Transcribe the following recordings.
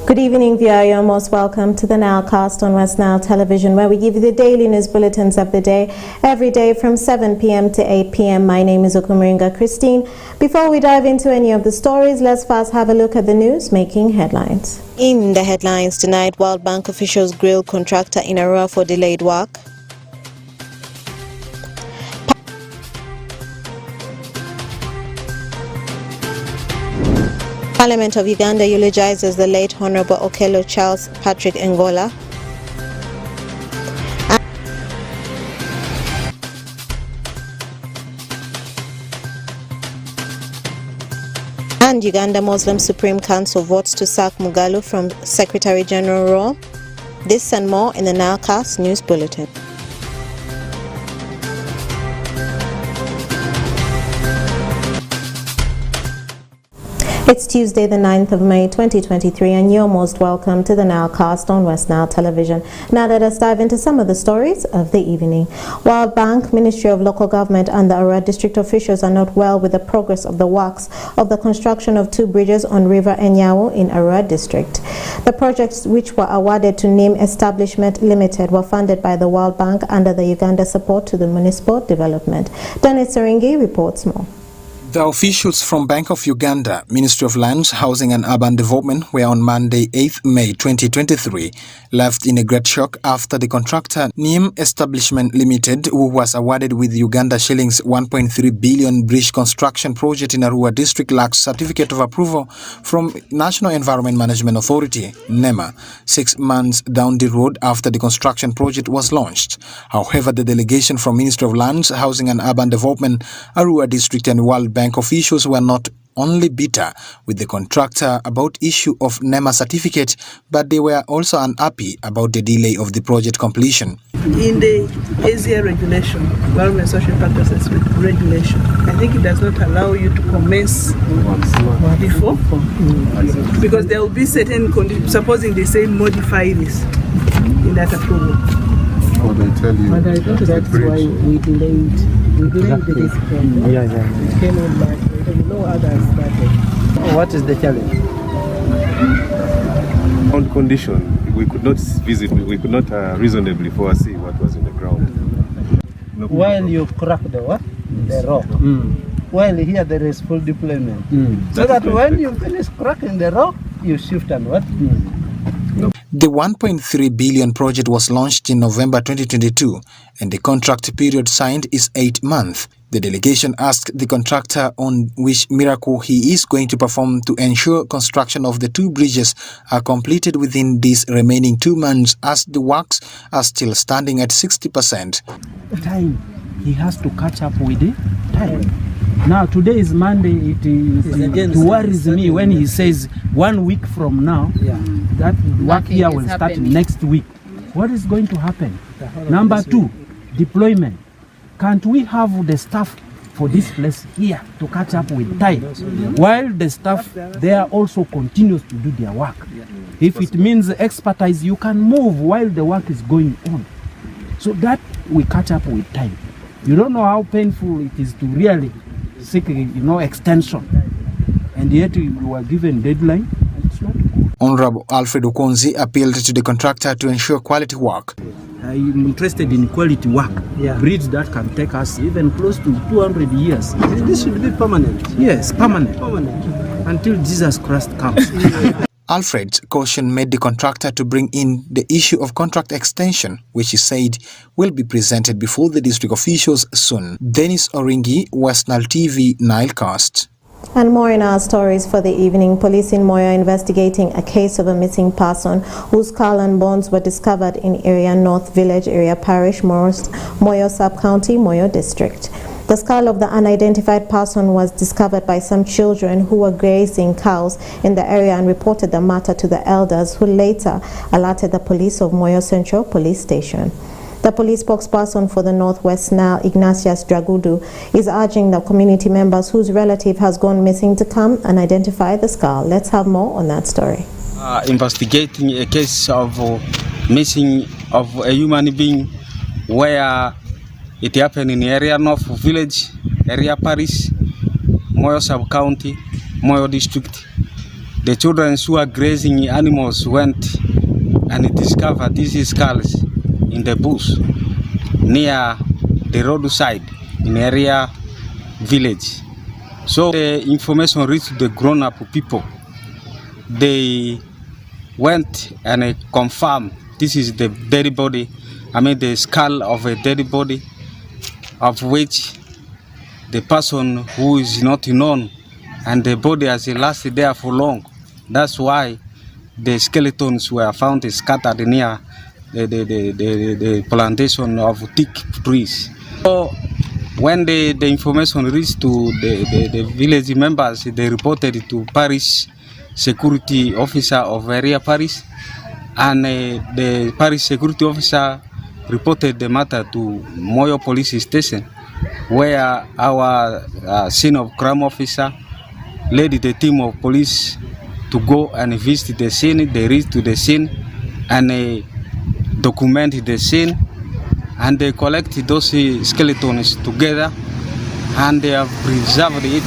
Good evening, viewer. You're most welcome to the Nilecast on Westnile Television, where we give you the daily news bulletins of the day, every day from 7 p.m. to 8 p.m. My name is Okumaringa Christine. Before we dive into any of the stories, let's first have a look at the news making headlines. In the headlines tonight, World Bank officials grill contractor in Arua for delayed work. Parliament of Uganda eulogizes the late Honorable Okello Charles Patrick Ngola. And Uganda Muslim Supreme Council votes to sack Mugalu from Secretary General role. This and more in the Nilecast News Bulletin. It's Tuesday, the 9th of May, 2023, and you're most welcome to the Nilecast on Westnile Television. Now let us dive into some of the stories of the evening. World Bank, Ministry of Local Government and the Arua District officials are not well with the progress of the works of the construction of two bridges on River Enyawo in Arua District. The projects, which were awarded to NIM Establishment Limited, were funded by the World Bank under the Uganda Support to the Municipal Development. Dennis Saringi reports more. The officials from Bank of Uganda, Ministry of Lands, Housing and Urban Development were on Monday, 8th May 2023, left in a great shock after the contractor NIM Establishment Limited, who was awarded with Uganda shillings 1.3 billion bridge construction project in Arua District, lacks certificate of approval from National Environment Management Authority, NEMA, 6 months down the road after the construction project was launched. However, the delegation from Ministry of Lands, Housing and Urban Development, Arua District and World Bank officials were not only bitter with the contractor about issue of NEMA certificate, but they were also unhappy about the delay of the project completion. In the ASIA regulation, Environment Social Impact Assessment regulation, I think it does not allow you to commence before, because there will be certain conditions. Supposing they say modify this in that approval. Or they tell you. But I think that's why we delayed. We delayed the discipline. It came on back. No others started. What is the challenge? On condition, we could not visit. We could not reasonably foresee what was in the ground. While you crack the what? The rock. While here there is full deployment. So that when you finish cracking the rock, you shift and what? The 1.3 billion project was launched in November 2022 and the contract period signed is 8 months. The delegation asked the contractor on which miracle he is going to perform to ensure construction of the two bridges are completed within these remaining 2 months, as the works are still standing at 60%. Time. He has to catch up with the time. Now today is Monday. It worries me when he says 1 week from now that work here will start next week. What is going to happen? Number 2, deployment. Can't we have the staff for this place here to catch up with time, while the staff there also continues to do their work? If it means expertise, you can move while the work is going on, so that we catch up with time. You don't know how painful it is to really seek, extension, and yet you are given deadline. And it's not good. Honorable Alfred Okonzi appealed to the contractor to ensure quality work. I'm interested in quality work, bridge that can take us even close to 200 years. This should be permanent. Yes, permanent. Until Jesus Christ comes. Alfred's caution made the contractor to bring in the issue of contract extension, which he said will be presented before the district officials soon. Dennis Oringi, Westnile TV, Nilecast. And more in our stories for the evening. Police in Moyo are investigating a case of a missing person whose skull and bones were discovered in Area North Village, Area Parish, Moyo Sub-County, Moyo District. The skull of the unidentified person was discovered by some children who were grazing cows in the area and reported the matter to the elders, who later alerted the police of Moyo Central Police Station. The police spokesperson for the Northwest Nile, Ignatius Dragudu, is urging the community members whose relative has gone missing to come and identify the skull. Let's have more on that story. Investigating a case of missing of a human being where it happened in Area North Village, Area Parish, Moyo Sub-County, Moyo District. the children who are grazing animals went and discovered these skulls in the bush near the roadside in area village. So the information reached the grown-up people. They went and confirmed this is the dead body, the skull of a dead body, of which the person who is not known, and the body has lasted there for long. That's why the skeletons were found scattered near the plantation of thick trees. So when the information reached to the village members, they reported it to parish security officer of area parish, and the parish security officer reported the matter to Moyo police station, where our scene of crime officer led the team of police to go and visit the scene. They reached to the scene and document the scene, and they collected those skeletons together, and they have preserved it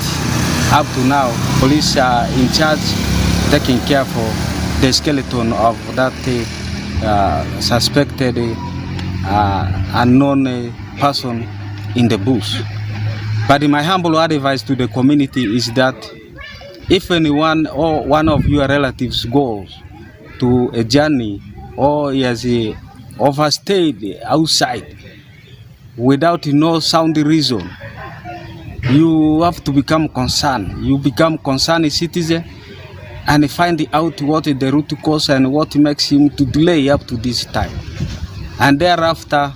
up to now. Police are in charge, taking care for the skeleton of that suspected unknown person in the bush. But my humble advice to the community is that if anyone or one of your relatives goes to a journey or he has overstayed outside without no sound reason, you have to become concerned. You become concerned citizen and find out what is the root cause and what makes him to delay up to this time. And thereafter,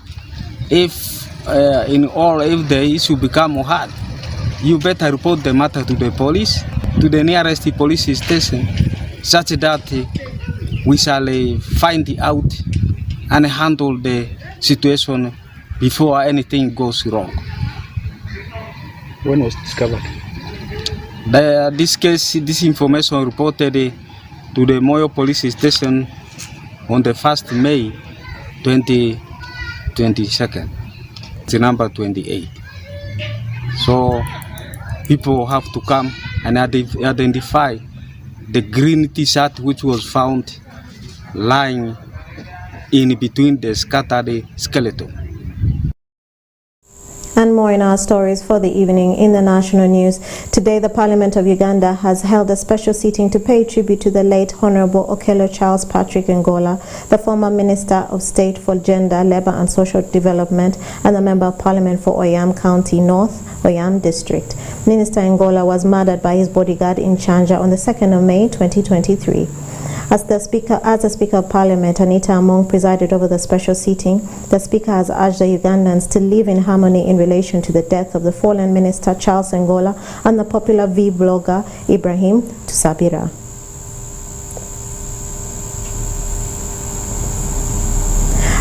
if the issue become hard, you better report the matter to the police, to the nearest police station, such that we shall find out and handle the situation before anything goes wrong. When was discovered? This information reported to the Moyo police station on the 1st May 2022. It's number 28. So people have to come and identify the green T-shirt which was found lying in between the scattered skeleton. And more in our stories for the evening in the national news. Today, the Parliament of Uganda has held a special sitting to pay tribute to the late Honorable Okello Charles Patrick Ngola, the former Minister of State for Gender, Labour and Social Development and the Member of Parliament for Oyam County North, Oyam District. Minister Ngola was murdered by his bodyguard in Chanja on the 2nd of May 2023. As the Speaker of Parliament, Anita Among, presided over the special sitting, the Speaker has urged the Ugandans to live in harmony in relation to the death of the fallen Minister Charles Ngola and the popular V-blogger Ibrahim Tusabira.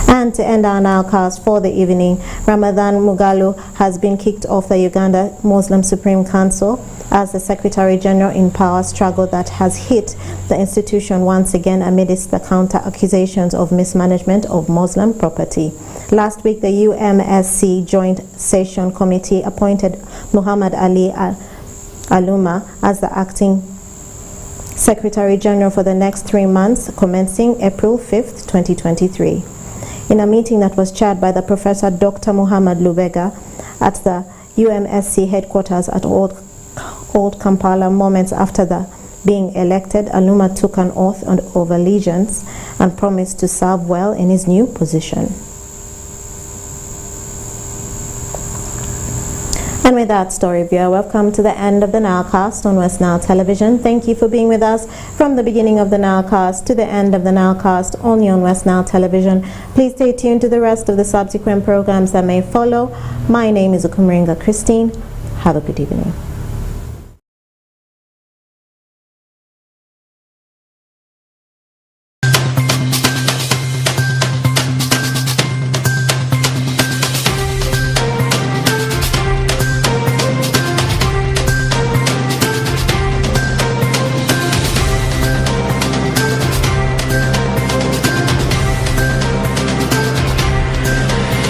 And to end our Nilecast for the evening, Ramadan Mugalu has been kicked off the Uganda Muslim Supreme Council as the Secretary General in power struggle that has hit the institution once again amidst the counter-accusations of mismanagement of Muslim property. Last week, the UMSC Joint Session Committee appointed Muhammad Ali Aluma as the acting Secretary General for the next 3 months, commencing April 5th, 2023. In a meeting that was chaired by the Professor Dr. Muhammad Lubega at the UMSC headquarters at Old Kampala, moments after being elected, Aluma took an oath of allegiance and promised to serve well in his new position. And with that story, viewer, welcome to the end of the Nilecast on Westnile Television. Thank you for being with us from the beginning of the Nilecast to the end of the Nilecast, only on Westnile Television. Please stay tuned to the rest of the subsequent programs that may follow. My name is Ukumringa Christine. Have a good evening.